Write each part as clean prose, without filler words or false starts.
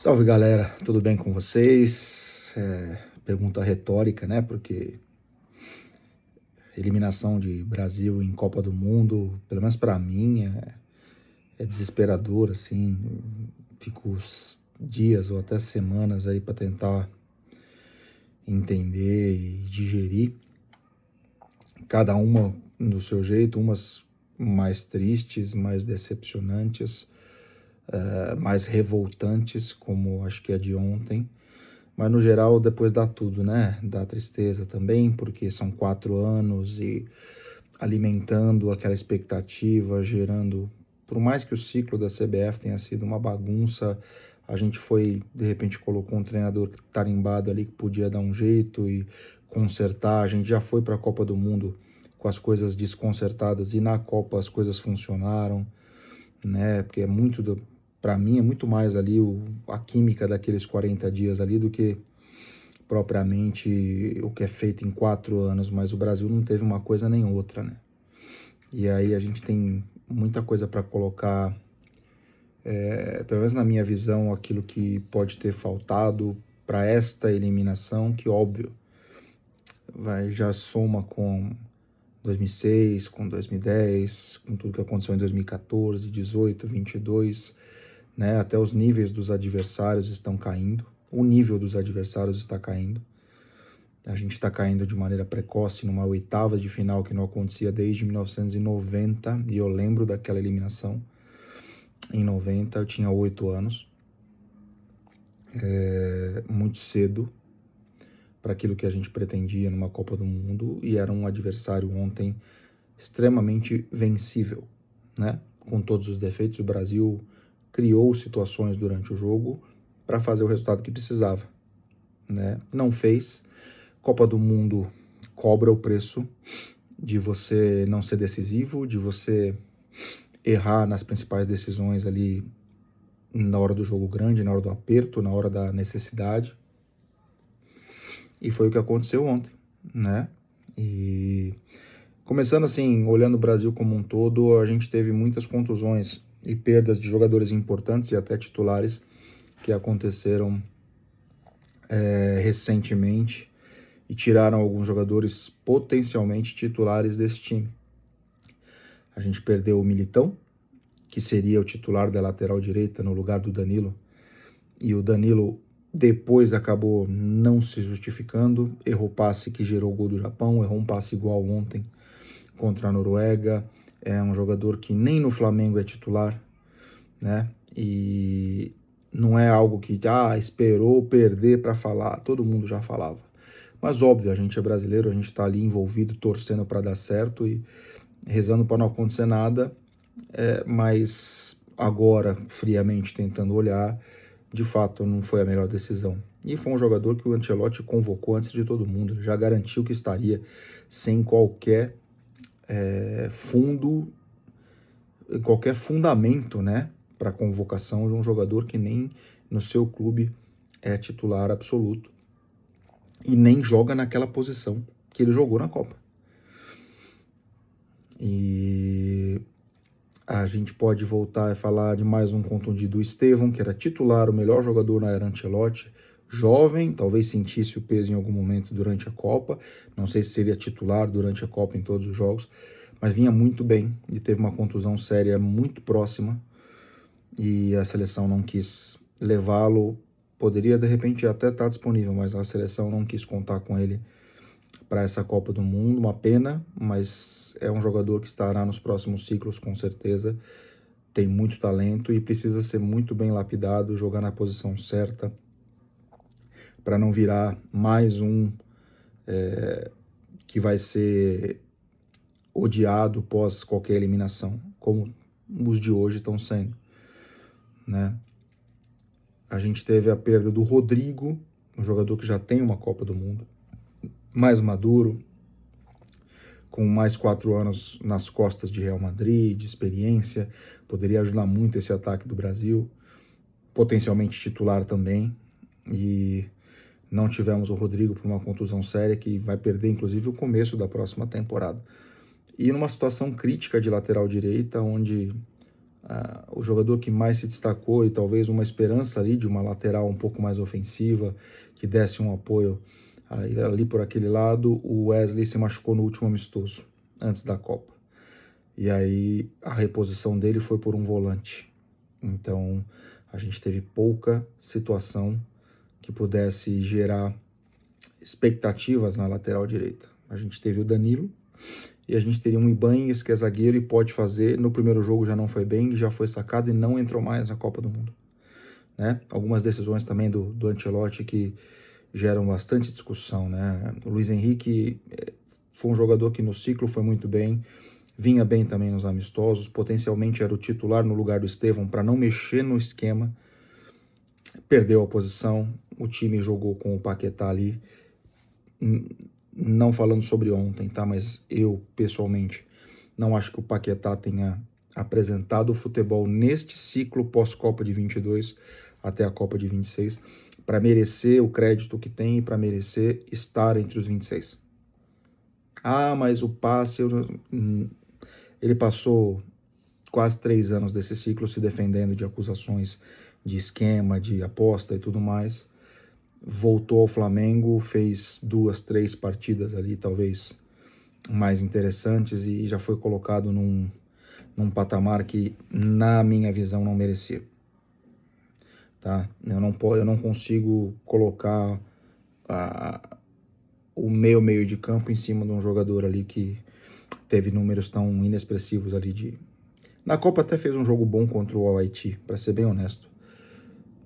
Salve galera, tudo bem com vocês? Pergunta retórica, né? Porque eliminação de Brasil em Copa do Mundo, pelo menos para mim, é desesperador, assim. Fico dias ou até semanas aí para tentar entender e digerir, cada uma do seu jeito, umas mais tristes, mais decepcionantes, mais revoltantes, como acho que a de ontem. Mas no geral, depois dá tudo, né? Dá tristeza também, porque são 4 anos e alimentando aquela expectativa, gerando. Por mais que o ciclo da CBF tenha sido uma bagunça, a gente foi, de repente, colocou um treinador tarimbado ali que podia dar um jeito e consertar. A gente já foi para a Copa do Mundo com as coisas desconcertadas e na Copa as coisas funcionaram, né? Porque é muito para mim é muito mais ali a química daqueles 40 dias ali do que propriamente o que é feito em 4 anos, mas o Brasil não teve uma coisa nem outra, né? E aí a gente tem muita coisa para colocar, pelo menos na minha visão, aquilo que pode ter faltado para esta eliminação, que óbvio, já soma com 2006, com 2010, com tudo que aconteceu em 2014, 18, 22, né? Até os níveis dos adversários estão caindo, o nível dos adversários está caindo. A gente está caindo de maneira precoce numa oitava de final que não acontecia desde 1990, e eu lembro daquela eliminação. Em 90, eu tinha 8 anos, muito cedo para aquilo que a gente pretendia numa Copa do Mundo, e era um adversário ontem extremamente vencível, né? Com todos os defeitos, o Brasil criou situações durante o jogo para fazer o resultado que precisava, né? Não fez. Copa do Mundo cobra o preço de você não ser decisivo, de você errar nas principais decisões ali na hora do jogo grande, na hora do aperto, na hora da necessidade. E foi o que aconteceu ontem, né? E começando assim, olhando o Brasil como um todo, a gente teve muitas contusões e perdas de jogadores importantes e até titulares que aconteceram recentemente e tiraram alguns jogadores potencialmente titulares desse time. A gente perdeu o Militão, que seria o titular da lateral direita no lugar do Danilo, e o Danilo depois acabou não se justificando, errou passe que gerou o gol do Japão, errou um passe igual ontem contra a Noruega, é um jogador que nem no Flamengo é titular, né? E não é algo que esperou perder para falar, todo mundo já falava. Mas óbvio, a gente é brasileiro, a gente está ali envolvido, torcendo para dar certo e rezando para não acontecer nada, mas agora, friamente tentando olhar, de fato não foi a melhor decisão. E foi um jogador que o Ancelotti convocou antes de todo mundo, ele já garantiu que estaria sem qualquer qualquer fundamento, né, para a convocação de um jogador que nem no seu clube é titular absoluto e nem joga naquela posição que ele jogou na Copa. E a gente pode voltar a falar de mais um contundido, o Estevão, que era titular, o melhor jogador na era Ancelotti, jovem, talvez sentisse o peso em algum momento durante a Copa, não sei se seria titular durante a Copa em todos os jogos, mas vinha muito bem e teve uma contusão séria muito próxima e a seleção não quis levá-lo. Poderia de repente até estar disponível, mas a seleção não quis contar com ele para essa Copa do Mundo. Uma pena, mas é um jogador que estará nos próximos ciclos com certeza. Tem muito talento e precisa ser muito bem lapidado, jogar na posição certa para não virar mais um que vai ser odiado pós qualquer eliminação, como os de hoje estão sendo, né? A gente teve a perda do Rodrigo, um jogador que já tem uma Copa do Mundo, mais maduro, com mais 4 anos nas costas de Real Madrid, de experiência, poderia ajudar muito esse ataque do Brasil, potencialmente titular também, e não tivemos o Rodrigo por uma contusão séria que vai perder inclusive o começo da próxima temporada. E numa situação crítica de lateral direita, onde o jogador que mais se destacou e talvez uma esperança ali de uma lateral um pouco mais ofensiva, que desse um apoio ali por aquele lado, o Wesley se machucou no último amistoso, antes da Copa. E aí a reposição dele foi por um volante. Então a gente teve pouca situação que pudesse gerar expectativas na lateral direita. A gente teve o Danilo e a gente teria um Ibanez que é zagueiro e pode fazer. No primeiro jogo já não foi bem, já foi sacado e não entrou mais na Copa do Mundo. Né? Algumas decisões também do Ancelotti que geram bastante discussão. Né? O Luiz Henrique foi um jogador que no ciclo foi muito bem, vinha bem também nos amistosos, potencialmente era o titular no lugar do Estevão para não mexer no esquema, perdeu a posição, o time jogou com o Paquetá ali, não falando sobre ontem, tá? Mas eu, pessoalmente, não acho que o Paquetá tenha apresentado o futebol neste ciclo pós-Copa de 22 até a Copa de 26 para merecer o crédito que tem e para merecer estar entre os 26. Ah, mas o passe... Ele passou quase 3 anos desse ciclo se defendendo de acusações de esquema, de aposta e tudo mais. Voltou ao Flamengo, fez 2, 3 partidas ali, talvez mais interessantes, e já foi colocado num patamar que, na minha visão, não merecia. Tá? Eu não consigo colocar o meio de campo em cima de um jogador ali que teve números tão inexpressivos ali Na Copa até fez um jogo bom contra o Haiti, para ser bem honesto.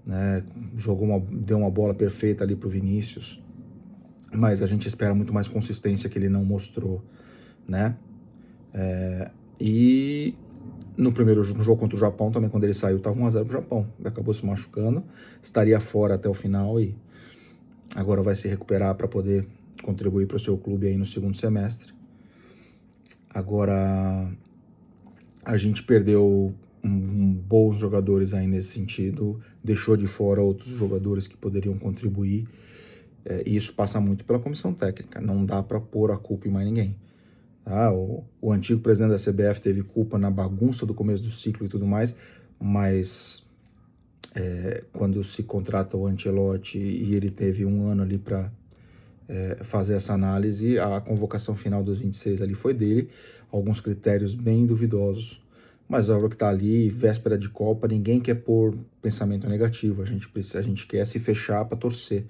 Né? Deu uma bola perfeita ali pro Vinícius, mas a gente espera muito mais consistência que ele não mostrou, né? E no jogo contra o Japão também, quando ele saiu, estava 1-0 pro Japão. Ele acabou se machucando, estaria fora até o final e agora vai se recuperar para poder contribuir para o seu clube aí no segundo semestre. Agora, a gente perdeu bons jogadores aí nesse sentido, deixou de fora outros jogadores que poderiam contribuir, e isso passa muito pela comissão técnica, não dá para pôr a culpa em mais ninguém. Tá? O antigo presidente da CBF teve culpa na bagunça do começo do ciclo e tudo mais, mas quando se contrata o Ancelotti e ele teve um ano ali para fazer essa análise, a convocação final dos 26 ali foi dele, alguns critérios bem duvidosos. Mas a hora que está ali, véspera de Copa, ninguém quer pôr pensamento negativo. A gente quer se fechar para torcer,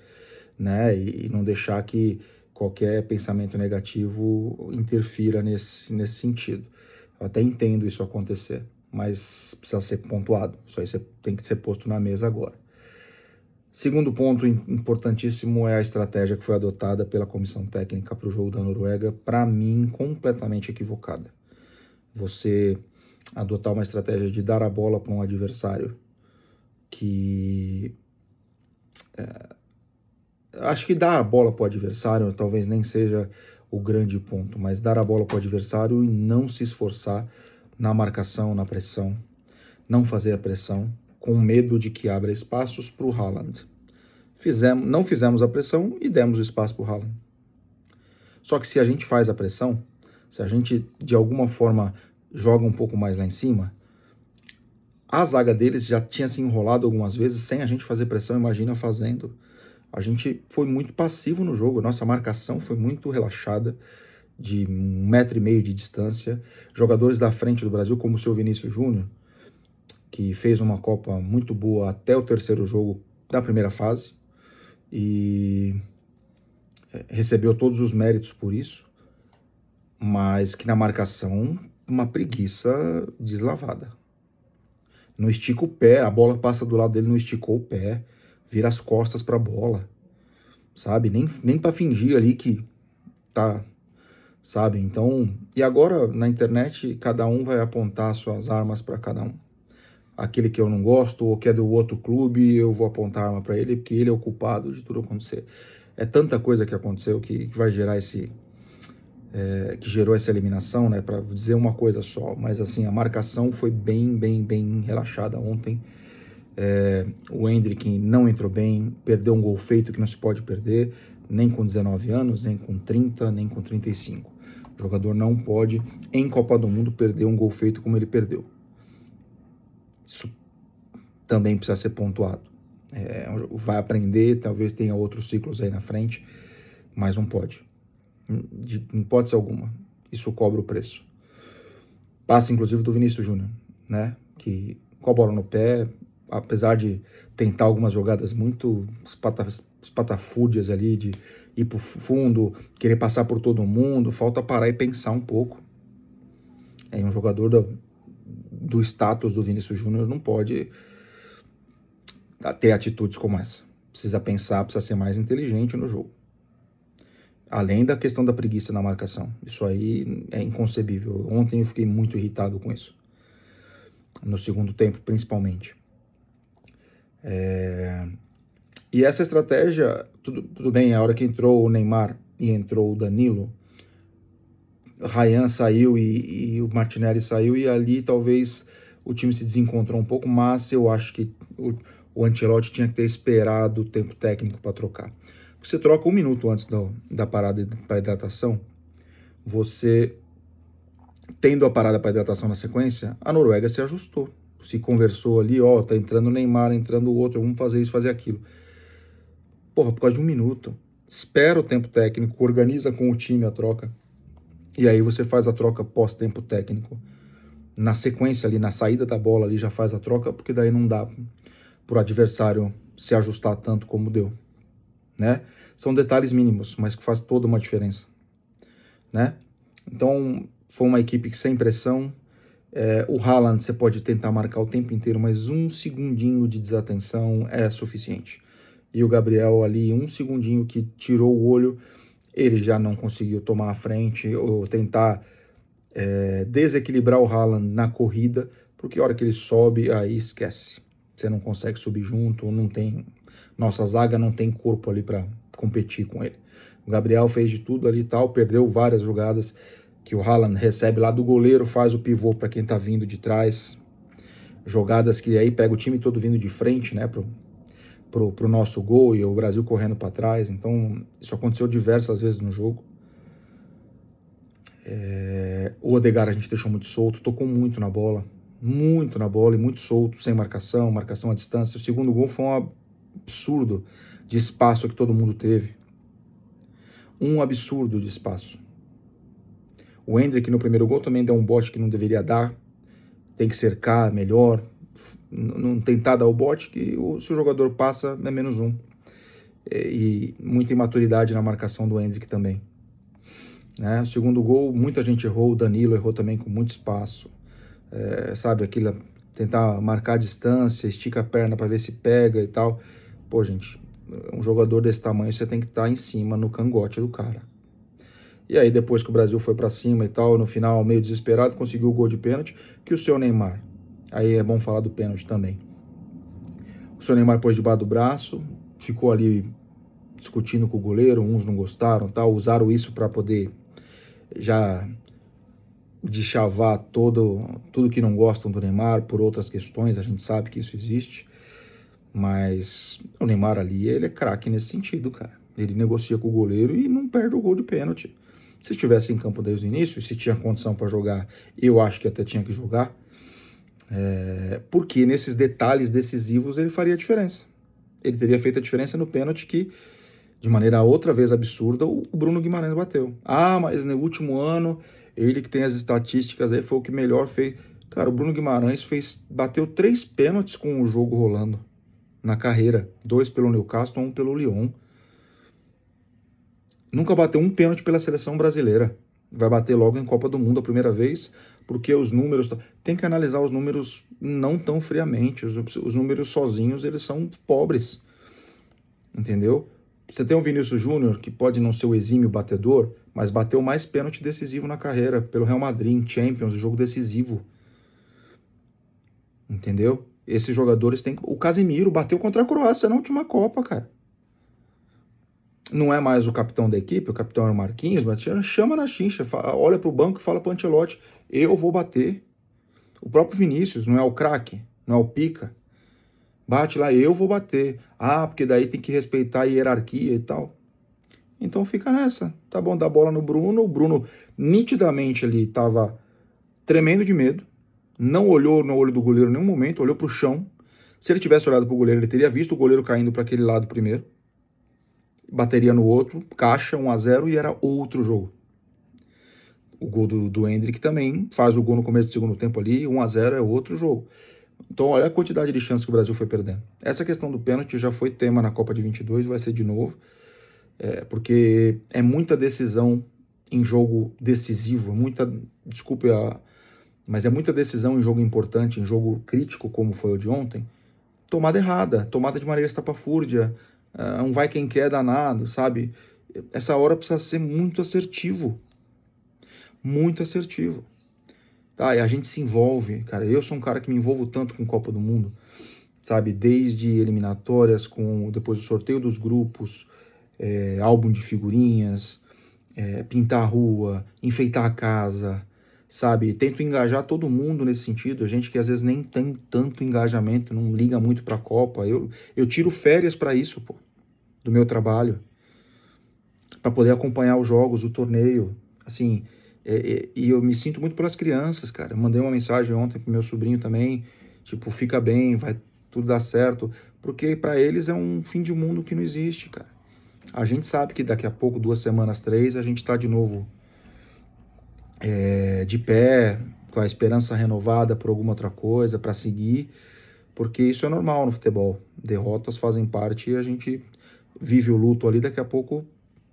né? E não deixar que qualquer pensamento negativo interfira nesse sentido. Eu até entendo isso acontecer, mas precisa ser pontuado. Isso aí tem que ser posto na mesa agora. Segundo ponto importantíssimo é a estratégia que foi adotada pela comissão técnica para o jogo da Noruega, para mim, completamente equivocada. Você adotar uma estratégia de dar a bola para um adversário que... acho que dar a bola para o adversário talvez nem seja o grande ponto, mas dar a bola para o adversário e não se esforçar na marcação, na pressão, não fazer a pressão, com medo de que abra espaços para o Haaland. Não fizemos a pressão e demos o espaço para o Haaland. Só que se a gente faz a pressão, se a gente de alguma forma joga um pouco mais lá em cima, a zaga deles já tinha se enrolado algumas vezes sem a gente fazer pressão, imagina fazendo. A gente foi muito passivo no jogo, nossa marcação foi muito relaxada, de 1,5 metro de distância. Jogadores da frente do Brasil, como o seu Vinícius Júnior, que fez uma Copa muito boa até o terceiro jogo da primeira fase, e recebeu todos os méritos por isso, mas que na marcação, uma preguiça deslavada. Não estica o pé, a bola passa do lado dele, não esticou o pé, vira as costas para a bola, sabe? Nem para fingir ali que tá, sabe? Então, e agora na internet cada um vai apontar suas armas para cada um. Aquele que eu não gosto ou que é do outro clube, eu vou apontar a arma para ele porque ele é o culpado de tudo acontecer. É tanta coisa que aconteceu que vai gerar que gerou essa eliminação, né? Para dizer uma coisa só, mas assim, a marcação foi bem relaxada ontem. O Endrick não entrou bem, perdeu um gol feito que não se pode perder, nem com 19 anos, nem com 30, nem com 35. O jogador não pode, em Copa do Mundo, perder um gol feito como ele perdeu. Isso também precisa ser pontuado. Vai aprender, talvez tenha outros ciclos aí na frente, mas não pode. De hipótese alguma. Isso cobra o preço. Passa, inclusive, do Vinícius Júnior, né? Que com a bola no pé, apesar de tentar algumas jogadas muito espatafúrdias ali, de ir pro fundo, querer passar por todo mundo, falta parar e pensar um pouco. Um jogador do status do Vinícius Júnior não pode ter atitudes como essa. Precisa pensar, precisa ser mais inteligente no jogo. Além da questão da preguiça na marcação. Isso aí é inconcebível. Ontem eu fiquei muito irritado com isso. No segundo tempo, principalmente. E essa estratégia, tudo bem, a hora que entrou o Neymar e entrou o Danilo, o Ryan saiu e o Martinelli saiu, e ali talvez o time se desencontrou um pouco, mas eu acho que o Ancelotti tinha que ter esperado o tempo técnico para trocar. Você troca 1 minuto antes da parada para hidratação, você, tendo a parada para hidratação na sequência, a Noruega se ajustou, se conversou ali, tá entrando o Neymar, entrando o outro, vamos fazer isso, fazer aquilo. Por causa de 1 minuto. Espera o tempo técnico, organiza com o time a troca, e aí você faz a troca pós-tempo técnico. Na sequência ali, na saída da bola ali, já faz a troca, porque daí não dá pro adversário se ajustar tanto como deu, né? São detalhes mínimos, mas que faz toda uma diferença, né? Então, foi uma equipe sem pressão. O Haaland você pode tentar marcar o tempo inteiro, mas 1 segundinho de desatenção é suficiente. E o Gabriel ali, 1 segundinho que tirou o olho, ele já não conseguiu tomar a frente ou tentar desequilibrar o Haaland na corrida, porque a hora que ele sobe, aí esquece. Você não consegue subir junto, não tem... Nossa zaga não tem corpo ali para competir com ele. O Gabriel fez de tudo ali e tal, perdeu várias jogadas que o Haaland recebe lá do goleiro, faz o pivô para quem tá vindo de trás. Jogadas que aí pega o time todo vindo de frente, né, pro nosso gol, e o Brasil correndo para trás. Então, isso aconteceu diversas vezes no jogo. O Odegaard a gente deixou muito solto, tocou muito na bola e muito solto, sem marcação à distância. O segundo gol foi um absurdo de espaço que todo mundo teve. Um absurdo de espaço. O Endrick no primeiro gol também deu um bote que não deveria dar. Tem que cercar melhor. Não tentar dar o bote, que se o jogador passa é -1. E muita imaturidade na marcação do Endrick também. O segundo gol, muita gente errou. O Danilo errou também com muito espaço. Sabe, aquilo, tentar marcar a distância, estica a perna para ver se pega e tal. Pô, gente, um jogador desse tamanho, você tem que estar em cima, no cangote do cara. E aí, depois que o Brasil foi para cima e tal, no final, meio desesperado, conseguiu o gol de pênalti, que o seu Neymar, aí é bom falar do pênalti também. O seu Neymar pôs debaixo do braço, ficou ali discutindo com o goleiro, uns não gostaram, tal, usaram isso para poder já deschavar tudo que não gostam do Neymar por outras questões. A gente sabe que isso existe, mas o Neymar ali, ele é craque nesse sentido, cara. Ele negocia com o goleiro e não perde o gol de pênalti. Se estivesse em campo desde o início, se tinha condição para jogar, eu acho que até tinha que jogar, porque nesses detalhes decisivos ele faria a diferença. Ele teria feito a diferença no pênalti que, de maneira outra vez absurda, o Bruno Guimarães bateu. Mas no último ano, ele que tem as estatísticas aí, foi o que melhor fez. Cara, o Bruno Guimarães bateu 3 pênaltis com o jogo rolando na carreira. 2 pelo Newcastle, 1 pelo Lyon. Nunca bateu um pênalti pela seleção brasileira. Vai bater logo em Copa do Mundo a primeira vez, porque os números... Tem que analisar os números não tão friamente. Os números sozinhos, eles são pobres. Entendeu? Você tem o Vinícius Júnior, que pode não ser o exímio batedor, mas bateu mais pênalti decisivo na carreira, pelo Real Madrid, em Champions, jogo decisivo. Entendeu? Esses jogadores têm... O Casemiro bateu contra a Croácia na última Copa, cara. Não é mais o capitão da equipe, o capitão é o Marquinhos, mas chama na chincha, olha pro banco e fala pro Ancelotti, eu vou bater. O próprio Vinícius não é o craque, não é o pica. Bate lá, eu vou bater. Porque daí tem que respeitar a hierarquia e tal. Então fica nessa. Tá bom, dá bola no Bruno. O Bruno nitidamente ali tava tremendo de medo. não olhou no olho do goleiro em nenhum momento, olhou para o chão. Se ele tivesse olhado para o goleiro, ele teria visto o goleiro caindo para aquele lado primeiro, bateria no outro, caixa, 1-0 e era outro jogo. O gol do Endrick também faz o gol no começo do segundo tempo ali, 1-0 é outro jogo. Então olha a quantidade de chances que o Brasil foi perdendo. Essa questão do pênalti já foi tema na Copa de 22, vai ser de novo, porque é muita decisão em jogo decisivo, mas é muita decisão em jogo importante, em jogo crítico como foi o de ontem, tomada errada, tomada de maneira estapafúrdia, um vai quem quer danado, sabe? Essa hora precisa ser muito assertivo, tá? E a gente se envolve, cara, eu sou um cara que me envolvo tanto com Copa do Mundo, sabe? Desde eliminatórias, depois do sorteio dos grupos, álbum de figurinhas, pintar a rua, enfeitar a casa, sabe? Tento engajar todo mundo nesse sentido. A gente que às vezes nem tem tanto engajamento, não liga muito pra Copa. Eu tiro férias para isso, pô, do meu trabalho, para poder acompanhar os jogos, o torneio, assim. E eu me sinto muito pelas crianças, cara. Eu mandei uma mensagem ontem pro meu sobrinho também, tipo, fica bem, vai tudo dar certo, porque para eles é um fim de mundo que não existe, cara. A gente sabe que daqui a pouco, 2 semanas, 3, a gente tá de novo de pé, com a esperança renovada por alguma outra coisa, para seguir, porque isso é normal no futebol. Derrotas fazem parte e a gente vive o luto ali, daqui a pouco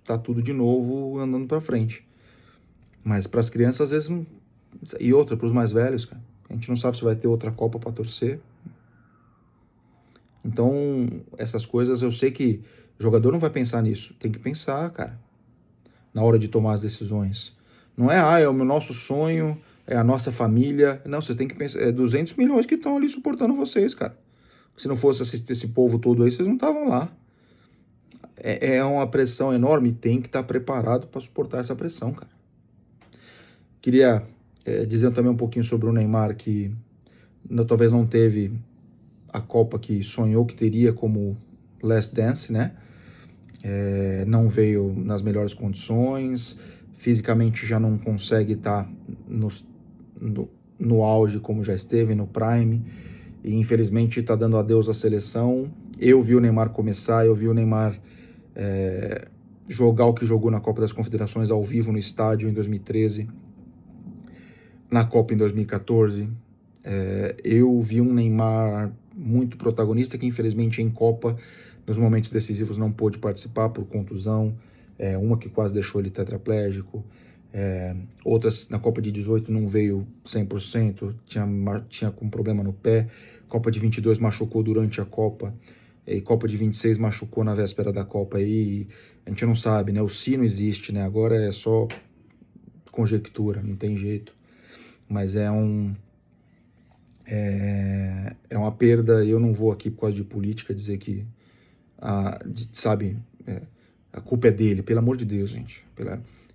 tá tudo de novo andando para frente. Mas para as crianças, às vezes, não... E outra, para os mais velhos, cara, a gente não sabe se vai ter outra Copa para torcer. Então, essas coisas, eu sei que o jogador não vai pensar nisso. Tem que pensar, cara, na hora de tomar as decisões. Não é, é o nosso sonho, é a nossa família. Não, vocês têm que pensar, 200 milhões que estão ali suportando vocês, cara. Se não fosse esse povo todo aí, vocês não estavam lá. É uma pressão enorme, tem que estar preparado para suportar essa pressão, cara. Queria dizer também um pouquinho sobre o Neymar, que talvez não teve a Copa que sonhou que teria como Last Dance, né? Não veio nas melhores condições, fisicamente já não consegue estar no auge como já esteve, no prime, e infelizmente está dando adeus à seleção. Eu vi o Neymar começar, eu vi o Neymar jogar o que jogou na Copa das Confederações ao vivo no estádio em 2013, na Copa em 2014. Eu vi um Neymar muito protagonista, que infelizmente em Copa, nos momentos decisivos, não pôde participar por contusão, uma que quase deixou ele tetraplégico, outras na Copa de 18 não veio 100%, tinha com problema no pé, Copa de 22 machucou durante a Copa, e Copa de 26 machucou na véspera da Copa, aí a gente não sabe, né? O se não existe, né? Agora é só conjectura, não tem jeito, mas é uma perda. Eu não vou aqui por causa de política dizer que sabe, a culpa é dele, pelo amor de Deus, gente,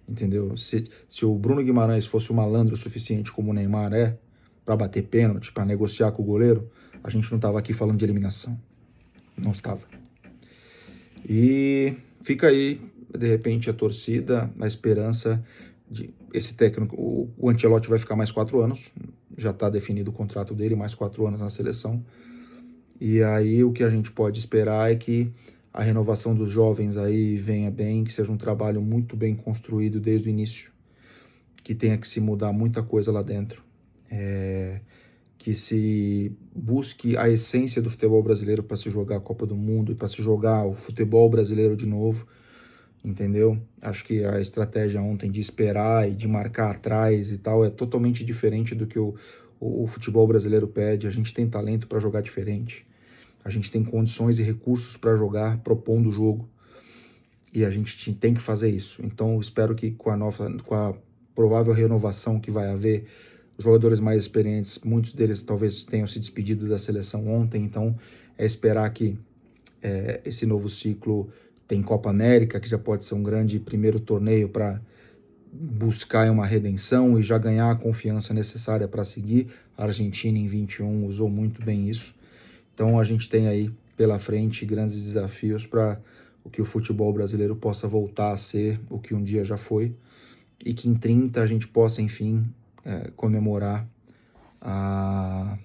entendeu? Se o Bruno Guimarães fosse um malandro o suficiente como o Neymar é, para bater pênalti, para negociar com o goleiro, a gente não estava aqui falando de eliminação, não estava. E fica aí, de repente, a torcida, a esperança de esse técnico. O Ancelotti vai ficar mais 4 anos, já está definido o contrato dele, mais 4 anos na seleção. E aí o que a gente pode esperar é que a renovação dos jovens aí venha bem, que seja um trabalho muito bem construído desde o início, que tenha que se mudar muita coisa lá dentro, que se busque a essência do futebol brasileiro para se jogar a Copa do Mundo e para se jogar o futebol brasileiro de novo, entendeu? Acho que a estratégia ontem de esperar e de marcar atrás e tal é totalmente diferente do que o futebol brasileiro pede. A gente tem talento para jogar diferente. A gente tem condições e recursos para jogar propondo o jogo. E a gente tem que fazer isso. Então, espero que com a provável renovação que vai haver, os jogadores mais experientes, muitos deles talvez tenham se despedido da seleção ontem. Então, é esperar que esse novo ciclo tem Copa América, que já pode ser um grande primeiro torneio para buscar uma redenção e já ganhar a confiança necessária para seguir. A Argentina em 21 usou muito bem isso. Então a gente tem aí pela frente grandes desafios para o que o futebol brasileiro possa voltar a ser o que um dia já foi, e que em 30 a gente possa, enfim, comemorar a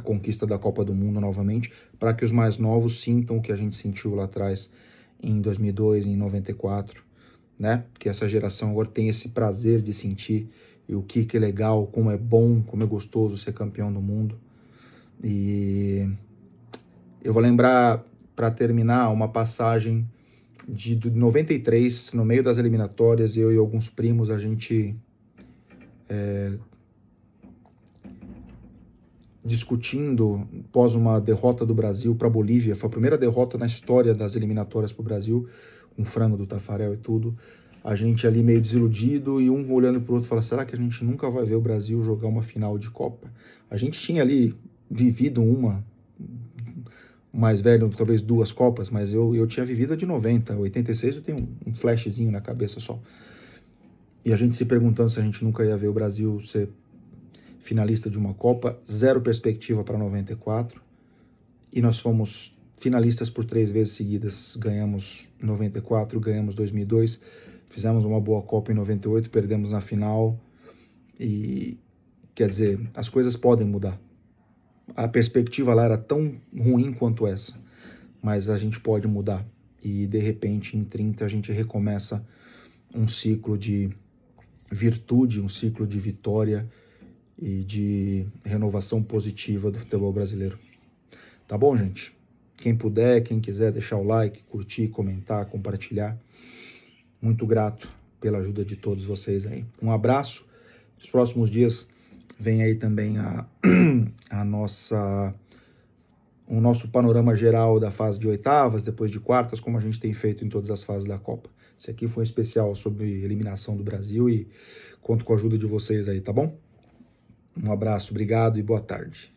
conquista da Copa do Mundo novamente, para que os mais novos sintam o que a gente sentiu lá atrás em 2002, em 94, né? Que essa geração agora tem esse prazer de sentir e o que é legal, como é bom, como é gostoso ser campeão do mundo. E eu vou lembrar, para terminar, uma passagem de 93, no meio das eliminatórias, eu e alguns primos, a gente discutindo após uma derrota do Brasil para a Bolívia. Foi a primeira derrota na história das eliminatórias para o Brasil, um frango do Tafarel e tudo. A gente ali meio desiludido e um olhando para o outro, fala, será que a gente nunca vai ver o Brasil jogar uma final de Copa? A gente tinha ali vivido uma, mais velho, talvez 2 Copas, mas eu tinha vivido a de 90, 86 eu tenho um flashzinho na cabeça só. E a gente se perguntando se a gente nunca ia ver o Brasil ser finalista de uma Copa, zero perspectiva para 94, e nós fomos finalistas por 3 vezes seguidas, ganhamos 94, ganhamos 2002, fizemos uma boa Copa em 98, perdemos na final, e quer dizer, as coisas podem mudar. A perspectiva lá era tão ruim quanto essa, mas a gente pode mudar, e de repente em 30 a gente recomeça um ciclo de virtude, um ciclo de vitória, e de renovação positiva do futebol brasileiro. Tá bom, gente? Quem puder, quem quiser deixar o like, curtir, comentar, compartilhar, muito grato pela ajuda de todos vocês aí. Um abraço. Nos próximos dias vem aí também o nosso panorama geral da fase de oitavas, depois de quartas, como a gente tem feito em todas as fases da Copa. Esse aqui foi um especial sobre eliminação do Brasil e conto com a ajuda de vocês aí, tá bom? Um abraço, obrigado e boa tarde.